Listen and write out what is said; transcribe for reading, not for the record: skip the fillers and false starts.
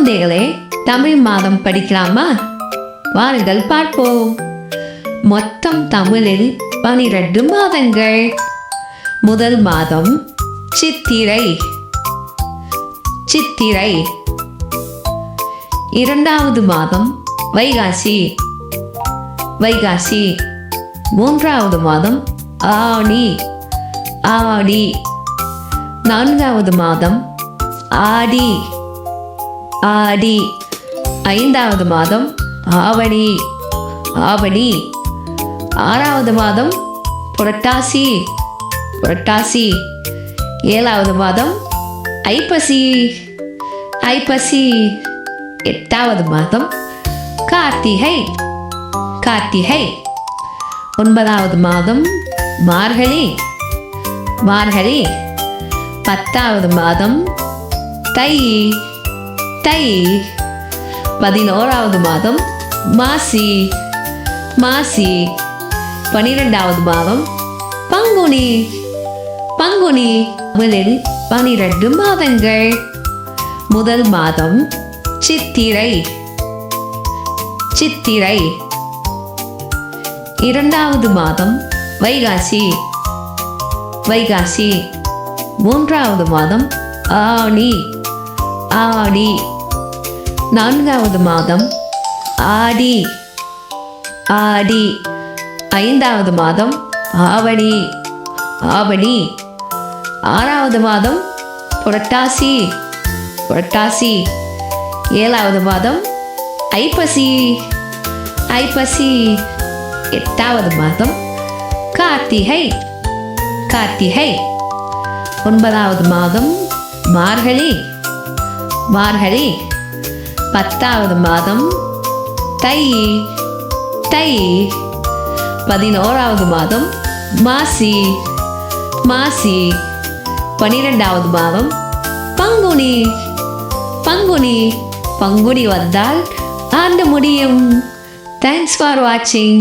குழந்தைகளே, தமிழ் மாதம் படிக்கலாமா? வாருங்கள் பார்ப்போம். மொத்தம் தமிழில் 12 மாதங்கள். முதல் மாதம் சித்திரை. சித்திரை. இரண்டாவது மாதம் வைகாசி. வைகாசி. மூன்றாவது மாதம் ஆடி. ஆடி. நான்காவது மாதம் ஆடி. ஆடி. ஐந்தாவது மாதம் ஆவணி. ஆவணி. ஆறாவது மாதம் புரட்டாசி. புரட்டாசி. ஏழாவது மாதம் ஐப்பசி. ஐப்பசி. எட்டாவது மாதம் கார்த்திகை. கார்த்திகை. ஒன்பதாவது மாதம் மார்கழி. மார்கழி. பத்தாவது மாதம் தை. தை. 11வது மாதம் மாசி. மாசி. 12வது மாதம் பங்குனி. பங்குனி. முதலில் 12 மாதங்கள். முதல் மாதம் சித்திரை. சித்திரை. இரண்டாவது மாதம் வைகாசி. வைகாசி. மூன்றாவது மாதம் ஆடி. ஆடி. நான்காவது மாதம் ஆடி. ஆடி. ஐந்தாவது மாதம் ஆவணி. ஆவணி. ஆறாவது மாதம் புரட்டாசி. புரட்டாசி. ஏழாவது மாதம் ஐப்பசி. ஐப்பசி. எட்டாவது மாதம் கார்த்திகை. கார்த்திகை. 9வது மாதம் மார்கழி. மார்கழி. 10வது மாதம் தை. தை. 11வது மாதம் மாசி. மாசி. 12வது மாதம் பங்குனி. பங்குனி. பங்குனி வந்தால் ஆண்டு முடியும். தேங்க்ஸ் ஃபார் வாட்சிங்.